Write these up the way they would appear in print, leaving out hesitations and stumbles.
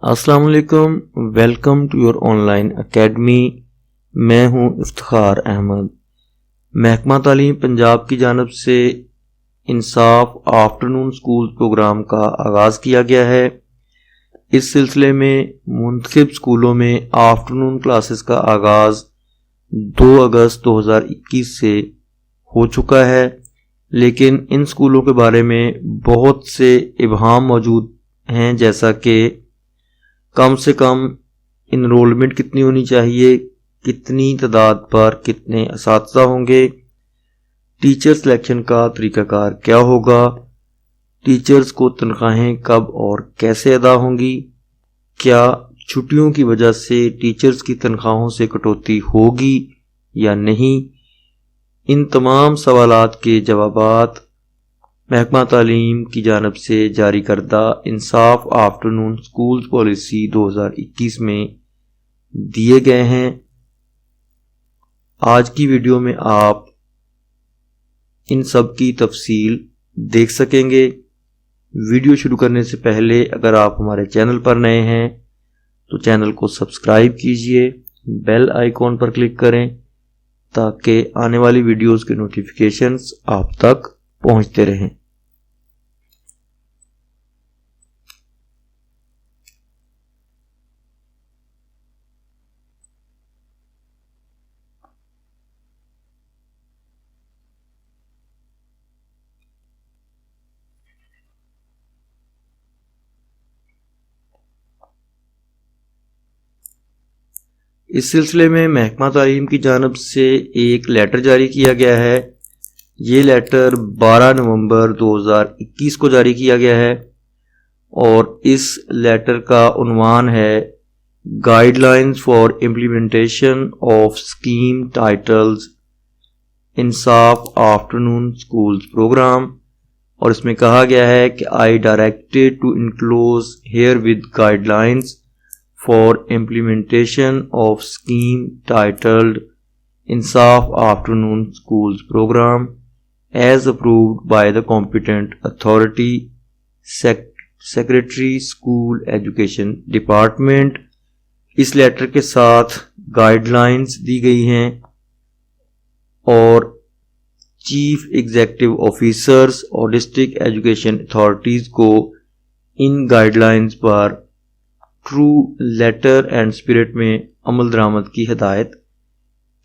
अस्सलाम वालेकुम, welcome to your online academy. मैं हूं इफ्तिखार अहमद। महकमा तालीम पंजाब की जानब से इंसाफ आफ्टरनून स्कूल प्रोग्राम का आगाज़ किया गया है। इस सिलसिले में मुंतखब स्कूलों में आफ्टरनून क्लासेस का आगाज़ 2 अगस्त 2021 से हो चुका है, लेकिन इन स्कूलों के बारे में बहुत से इबहाम मौजूद हैं, जैसा कि कम से कम इनरोलमेंट कितनी होनी चाहिए, कितनी तादाद पर कितने असातिज़ा होंगे, टीचर सिलेक्शन का तरीक़ाकार क्या होगा, टीचर्स को तनख्वाहें कब और कैसे अदा होंगी, क्या छुट्टियों की वजह से टीचर्स की तनख्वाहों से कटौती होगी या नहीं। इन तमाम सवालात के जवाबात महकमा तालीम की जानब से जारी करदा इंसाफ आफ्टरनून स्कूल पॉलिसी 2021 में दिए गए हैं। आज की वीडियो में आप इन सब की तफसील देख सकेंगे। वीडियो शुरू करने से पहले अगर आप हमारे चैनल पर नए हैं तो चैनल को सब्सक्राइब कीजिए, बेल आइकॉन पर क्लिक करें ताकि आने वाली वीडियोस के नोटिफिकेशंस आप तक पहुंचते रहें। इस सिलसिले में महकमा तालीम की जानब से एक लेटर जारी किया गया है। ये लेटर 12 नवंबर 2021 को जारी किया गया है और इस लेटर का उन्वान है guidelines for implementation of scheme titles Insaf afternoon schools programme, और इसमें कहा गया है कि I directed to enclose here with guidelines for implementation of scheme titled Insaf Afternoon Schools Program as approved by the competent authority, Secretary School Education Department। इस letter के साथ guidelines दी गई हैं और चीफ एग्जीक्यूटिव ऑफिसर्स और district education authorities को इन guidelines पर true letter and spirit में अमल दरामद की हिदायत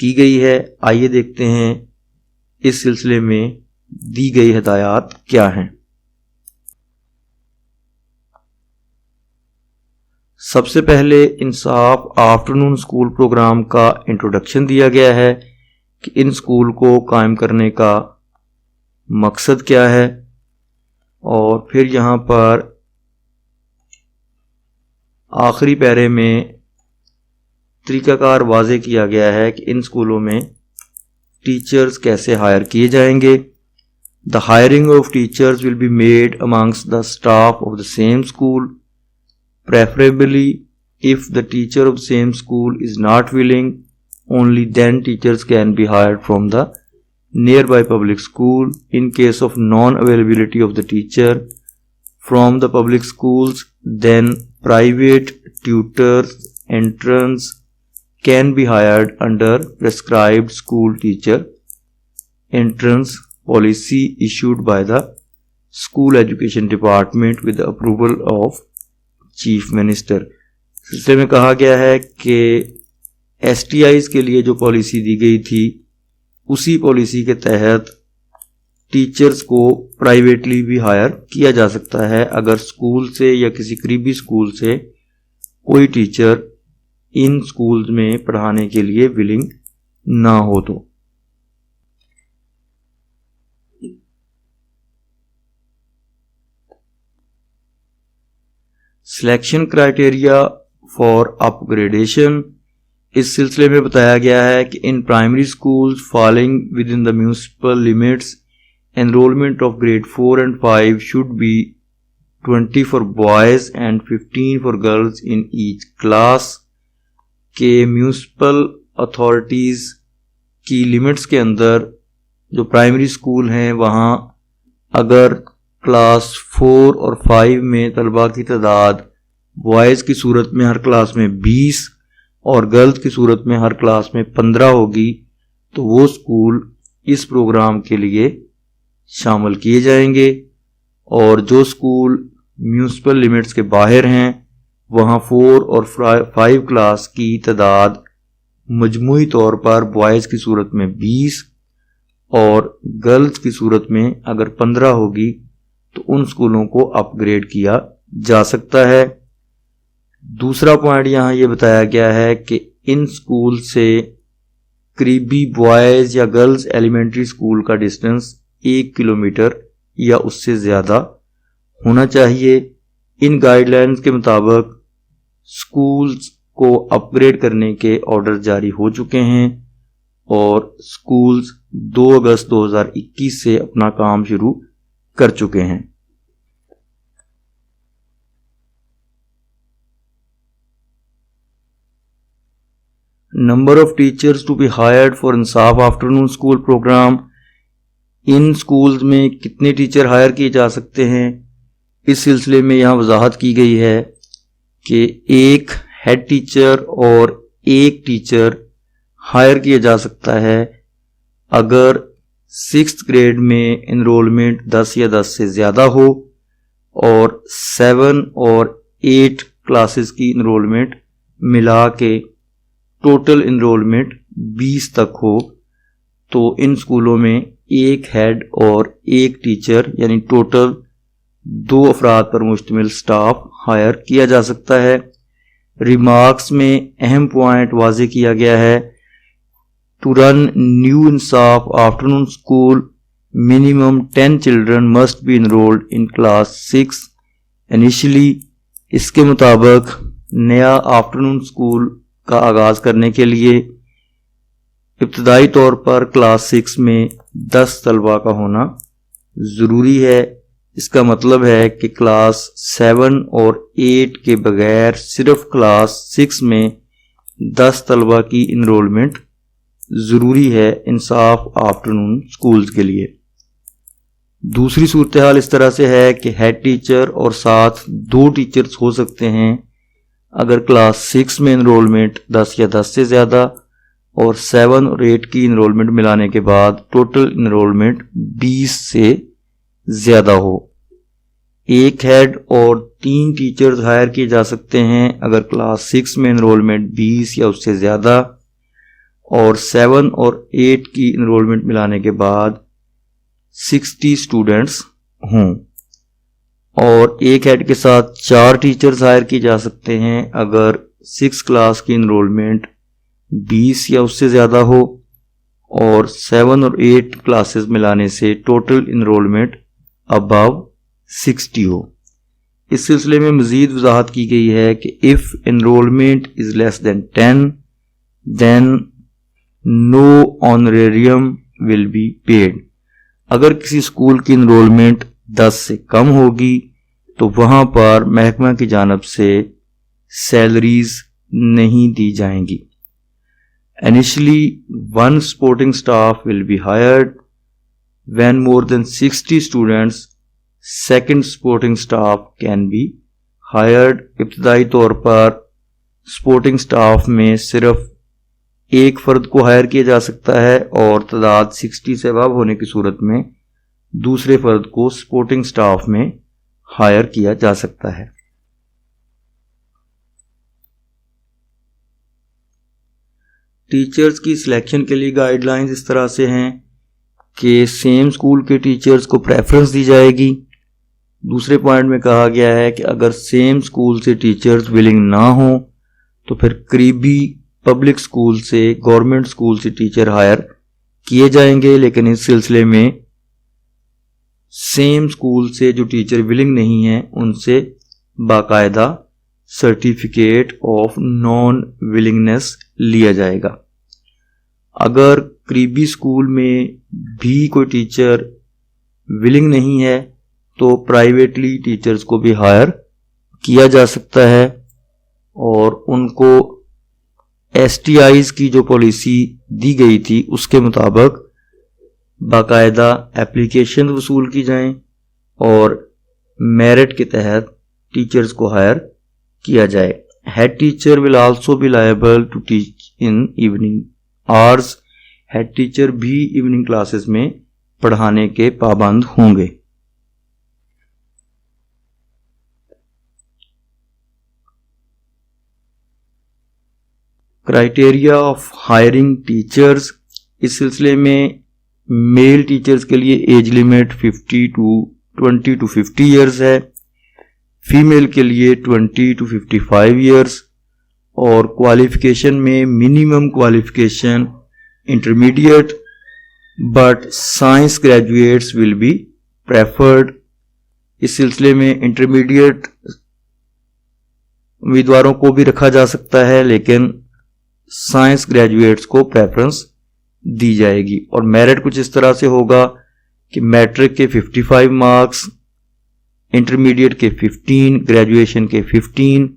की गई है। आइए देखते हैं इस सिलसिले में दी गई हिदायत क्या हैं। सबसे पहले इंसाफ आफ्टरनून स्कूल प्रोग्राम का इंट्रोडक्शन दिया गया है कि इन स्कूल को कायम करने का मकसद क्या है, और फिर यहाँ पर आखिरी पैरे में तरीक़ाकार वाज़े किया गया है कि इन स्कूलों में टीचर्स कैसे हायर किए जाएंगे। The hiring of teachers will be made amongst the staff of the same school, preferably if the teacher of same school is not willing, only then teachers can be hired from the nearby public school. In case of non availability of the teacher from the public schools, then private tutors entrants can be hired under prescribed school teacher entrance policy issued by the school education department with the approval of chief minister। सिलसिले में कहा गया है कि STIs के लिए जो policy दी गई थी उसी पॉलिसी के तहत टीचर्स को प्राइवेटली भी हायर किया जा सकता है अगर स्कूल से या किसी करीबी स्कूल से कोई टीचर इन स्कूल्स में पढ़ाने के लिए विलिंग ना हो तो। सिलेक्शन क्राइटेरिया फॉर अपग्रेडेशन, इस सिलसिले में बताया गया है कि in primary schools falling with in the municipal limits enrollment of grade 4 and 5 should be 20 for boys and 15 for girls in each class। के म्यूनिसिपल अथॉरिटीज़ की लिमिट्स के अंदर जो प्राइमरी स्कूल हैं वहाँ अगर क्लास 4 और 5 में तलबा की तादाद बॉयज़ की सूरत में हर क्लास में 20 और गर्ल्स की सूरत में हर क्लास में 15 होगी, तो वो स्कूल इस प्रोग्राम के लिए शामिल किए जाएंगे। और जो स्कूल म्यूनिसिपल लिमिट्स के बाहर हैं वहाँ 4 और 5 क्लास की तादाद मजमूई तौर पर बॉयज़ की सूरत में 20 और गर्ल्स की सूरत में अगर 15 होगी तो उन स्कूलों को अपग्रेड किया जा सकता है। दूसरा पॉइंट यहाँ ये बताया गया है कि इन स्कूल से करीबी बॉयज़ या गर्ल्स एलिमेंट्री स्कूल का डिस्टेंस 1 किलोमीटर या उससे ज़्यादा होना चाहिए। इन गाइडलाइंस के मुताबिक स्कूल्स को अपग्रेड करने के ऑर्डर जारी हो चुके हैं और स्कूल्स 2 अगस्त 2021 से अपना काम शुरू कर चुके हैं। Number of teachers to be hired for Insaf afternoon school program. इन स्कूल्स में कितने टीचर हायर किए जा सकते हैं, इस सिलसिले में यहाँ वजाहत की गई है कि एक हेड टीचर और एक टीचर हायर किया जा सकता है अगर 6th ग्रेड में इनरोलमेंट 10 या 10 से ज़्यादा हो और 7 और 8 क्लासेस की इनरोलमेंट मिला के टोटल इनरोलमेंट 20 तक हो, तो इन स्कूलों में एक हेड और एक टीचर यानी टोटल 2 अफराद पर मुश्तमिल स्टाफ हायर किया जा सकता है। रिमार्क्स में अहम पॉइंट वाज़े किया गया है, to run new Insaf afternoon school minimum 10 children must be enrolled in class 6 initially. इसके मुताबिक नया आफ्टरनून स्कूल का आगाज़ करने के लिए इब्तदाई तौर पर क्लास 6 में 10 तलबा का होना ज़रूरी है। इसका मतलब है कि क्लास 7 और 8 के बगैर सिर्फ क्लास 6 में 10 तलबा की इनरोलमेंट ज़रूरी है इंसाफ आफ्टरनून स्कूल्स के लिए। दूसरी सूरत हाल इस तरह से है कि हेड टीचर और साथ 2 टीचर्स हो सकते हैं अगर क्लास 6 में इनरोलमेंट 10 या 10 से ज़्यादा और 7 और 8 की इनरोलमेंट मिलाने के बाद टोटल इनरोलमेंट 20 से ज़्यादा हो। एक हेड और 3 टीचर्स हायर किए जा सकते हैं अगर क्लास 6 में इनरोलमेंट 20 या उससे ज़्यादा और 7 और 8 की इनरोलमेंट मिलाने के बाद 60 स्टूडेंट्स हों। और एक हेड के साथ 4 टीचर्स हायर किए जा सकते हैं अगर 6 क्लास की इनरोलमेंट 20 या उससे ज़्यादा हो और 7 और 8 क्लासेस मिलाने से टोटल इनरोलमेंट अबव 60 हो। इस सिलसिले में मज़ीद वजाहत की गई है कि if enrolment is less than 10 then no honorarium will be paid. अगर किसी स्कूल की इनरोलमेंट 10 से कम होगी तो वहाँ पर महकमा की जानिब से सैलरीज नहीं दी जाएंगी। Initially 1 supporting staff will be hired when more than 60 students. Second supporting staff can be hired. इब्तदाई तौर पर सपोर्टिंग स्टाफ में सिर्फ एक फ़र्द को हायर किया जा सकता है और तादाद 60 से अबव होने की सूरत में दूसरे फ़र्द को सपोर्टिंग स्टाफ में हायर किया जा सकता है। टीचर्स की सिलेक्शन के लिए गाइडलाइंस इस तरह से हैं कि सेम स्कूल के टीचर्स को प्रेफरेंस दी जाएगी। दूसरे पॉइंट में कहा गया है कि अगर सेम स्कूल से टीचर्स विलिंग ना हो तो फिर करीबी पब्लिक स्कूल से गवर्नमेंट स्कूल से टीचर हायर किए जाएंगे, लेकिन इस सिलसिले में सेम स्कूल से जो टीचर विलिंग नहीं है उनसे बाकायदा सर्टिफिकेट ऑफ नॉन विलिंगनेस लिया जाएगा। अगर करीबी स्कूल में भी कोई टीचर विलिंग नहीं है तो प्राइवेटली टीचर्स को भी हायर किया जा सकता है और उनको STIs की जो पॉलिसी दी गई थी उसके मुताबिक बाकायदा एप्लीकेशन वसूल की जाएं और मेरिट के तहत टीचर्स को हायर किया जाए। Head teacher will also be liable to teach in evening hours. Head teacher भी इवनिंग क्लासेस में पढ़ाने के पाबंद होंगे। क्राइटेरिया ऑफ हायरिंग टीचर्स, इस सिलसिले में मेल टीचर्स के लिए एज लिमिट 20 to 50 ईयर्स है, फीमेल के लिए 20 to 55 ईयर्स, और क्वालिफिकेशन में minimum qualification intermediate but science graduates will be preferred. इस सिलसिले में इंटरमीडिएट उम्मीदवारों को भी रखा जा सकता है, लेकिन साइंस ग्रेजुएट्स को प्रेफरेंस दी जाएगी। और मेरिट कुछ इस तरह से होगा कि मैट्रिक के 55 मार्क्स, इंटरमीडिएट के 15, ग्रेजुएशन के 15,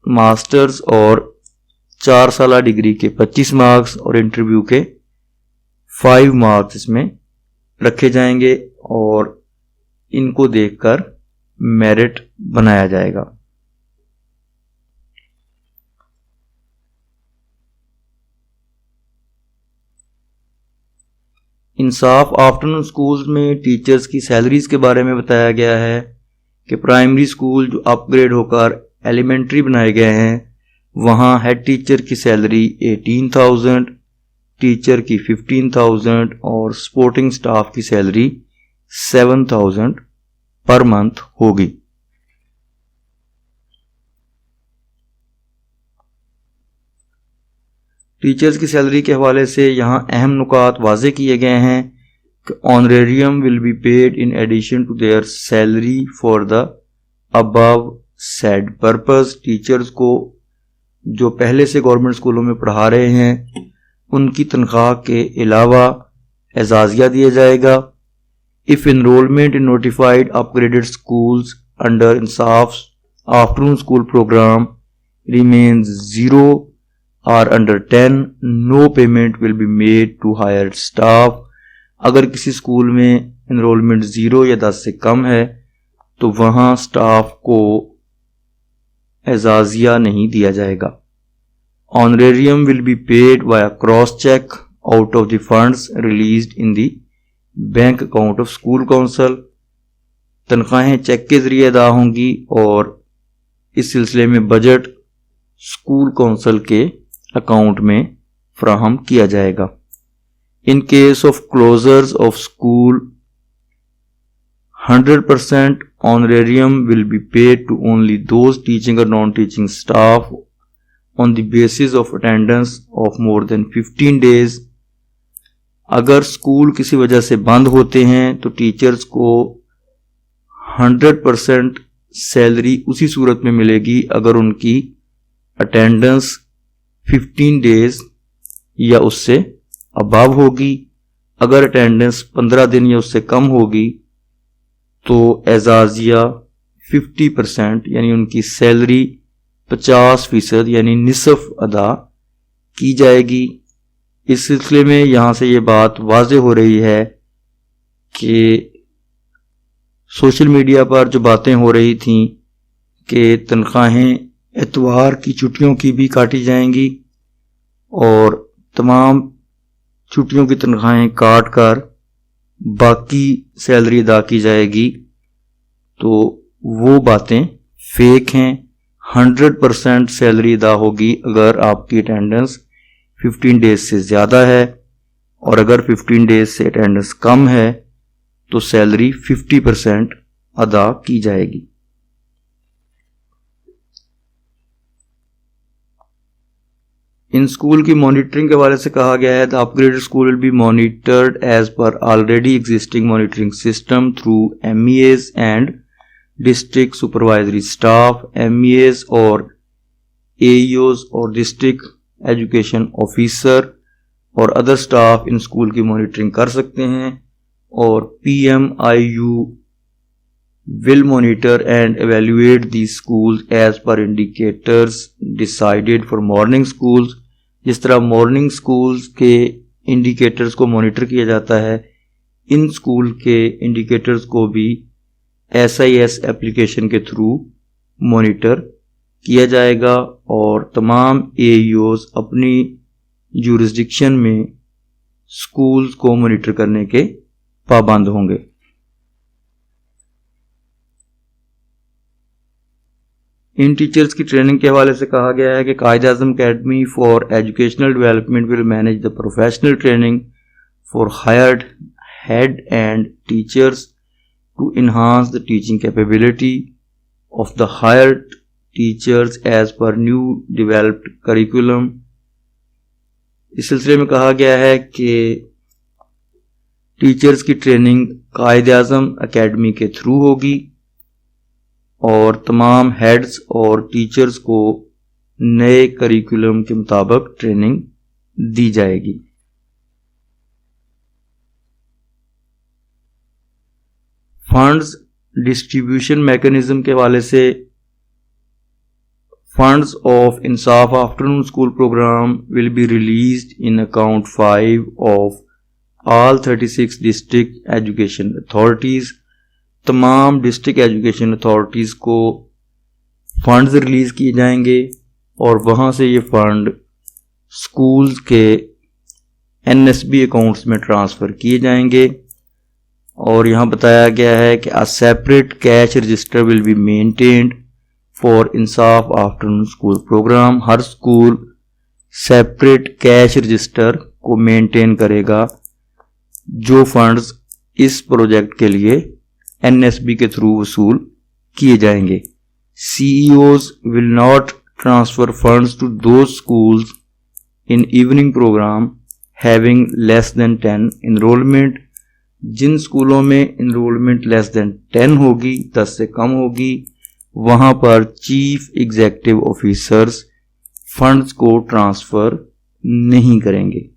मास्टर्स और 4 साल डिग्री के 25 मार्क्स और इंटरव्यू के 5 मार्क्स इसमें रखे जाएंगे और इनको देखकर मेरिट बनाया जाएगा। इंसाफ आफ्टरनून स्कूल्स में टीचर्स की सैलरीज के बारे में बताया गया है कि प्राइमरी स्कूल जो अपग्रेड होकर एलिमेंट्री बनाए गए हैं वहाँ हेड टीचर की सैलरी 18,000, टीचर की 15,000 और सपोर्टिंग स्टाफ की सैलरी 7,000 पर मंथ होगी। टीचर्स की सैलरी के हवाले से यहाँ अहम नुकात वाजे किए गए हैं कि honorarium will be paid in addition to their salary for the above said purpose. Teachers को जो पहले से गवर्नमेंट स्कूलों में पढ़ा रहे हैं उनकी तनख्वाह के अलावा एजाजिया दिया जाएगा। If enrolment in notified upgraded schools under Insaf afternoon school program remains 0 or under 10, no payment will be made to hired staff। अगर किसी स्कूल में एनरोलमेंट 0 या 10 से कम है तो वहाँ स्टाफ को एजाजिया नहीं दिया जाएगा। Honorarium will be paid via cross cheque out of the funds released in the bank account of school council. तनख्वाहें चेक के जरिए अदा होंगी और इस सिलसिले में बजट स्कूल काउंसिल के अकाउंट में फ्राहम किया जाएगा। In case of closures of school 100% honorarium will be paid to only those teaching और non teaching staff on the basis of attendance of more than 15 days. अगर स्कूल किसी वजह से बंद होते हैं तो टीचर्स को 100% सैलरी उसी सूरत में मिलेगी अगर उनकी अटेंडेंस 15 डेज या उससे अबव होगी। अगर अटेंडेंस 15 दिन या उससे कम होगी तो एजाजिया 50% यानी उनकी सैलरी 50% यानी निसफ अदा की जाएगी। इस सिलसिले में यहाँ से ये बात वाज़े हो रही है कि सोशल मीडिया पर जो बातें हो रही थीं कि तनख्वाहें एतवार की छुट्टियों की भी काटी जाएंगी और तमाम छुट्टियों की तनख्वाहें काट कर बाकी सैलरी अदा की जाएगी, तो वो बातें फेक हैं। 100% सैलरी अदा होगी अगर आपकी अटेंडेंस 15 डेज से ज़्यादा है और अगर 15 डेज से अटेंडेंस कम है तो सैलरी 50% अदा की जाएगी। इन स्कूल की मॉनिटरिंग के हवाले से कहा गया है the upgraded school will be monitored as per already existing monitoring system through MEAs and district supervisory staff. MEAs और AEOs और डिस्ट्रिक्ट एजुकेशन ऑफिसर और अदर स्टाफ इन स्कूल की मॉनिटरिंग कर सकते हैं और PMIU will monitor and evaluate these schools as per indicators decided for morning schools। जिस तरह मॉर्निंग स्कूल्स के इंडिकेटर्स को मॉनिटर किया जाता है, इन स्कूल के इंडिकेटर्स को भी SIS एप्लीकेशन के थ्रू मॉनिटर किया जाएगा और तमाम AEOs अपनी जुरिस्डिक्शन में स्कूल्स को मॉनिटर करने के पाबंद होंगे। इन टीचर्स की ट्रेनिंग के हवाले से कहा गया है कि Quaid e Azam academy for educational development will manage the professional training for hired head and teachers to enhance the teaching capability of the hired teachers as per new developed curriculum. इस सिलसिले में कहा गया है कि टीचर्स की ट्रेनिंग कायद-ए-आज़म अकेडमी के through होगी और तमाम हेड्स और टीचर्स को नए करिकुलम के मुताबिक ट्रेनिंग दी जाएगी। फंड्स डिस्ट्रीब्यूशन मैकेनिज्म के हवाले से funds of Insaf afternoon school program will be released in account 5 of all 36 district education authorities. तमाम डिस्ट्रिक्ट एजुकेशन अथॉरिटीज़ को फंड्स रिलीज़ किए जाएंगे और वहाँ से ये फंड स्कूल्स के NSB अकाउंट्स में ट्रांसफ़र किए जाएंगे। और यहाँ बताया गया है कि a separate cash register will be maintained for Insaf afternoon school program. हर स्कूल सेपरेट कैश रजिस्टर को मेंटेन करेगा जो फंड्स इस प्रोजेक्ट के लिए NSB के थ्रू वसूल किए जाएंगे। CEOs will not transfer funds to those schools in evening program having less than 10 enrollment। जिन स्कूलों में enrollment less than 10 होगी, 10 से कम होगी, वहाँ पर चीफ एग्जीक्यूटिव ऑफिसर्स फंड्स को ट्रांसफ़र नहीं करेंगे।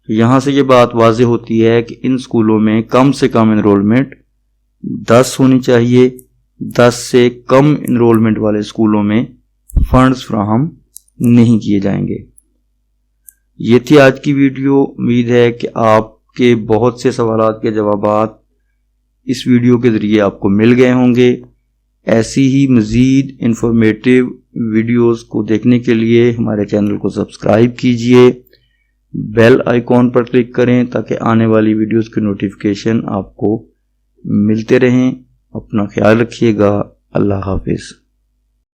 यहाँ से ये बात वाज़ेह होती है कि इन स्कूलों में कम से कम एनरोलमेंट 10 होनी चाहिए। 10 से कम इनरोलमेंट वाले स्कूलों में फंड्स फ्राहम नहीं किए जाएंगे। ये थी आज की वीडियो। उम्मीद है कि आपके बहुत से सवालात के जवाबात इस वीडियो के ज़रिए आपको मिल गए होंगे। ऐसी ही मज़ीद इंफॉर्मेटिव वीडियोस को देखने के लिए हमारे चैनल को सब्सक्राइब कीजिए, बेल आइकॉन पर क्लिक करें ताकि आने वाली वीडियोस की नोटिफिकेशन आपको मिलते रहें। अपना ख्याल रखिएगा। अल्लाह हाफिज़।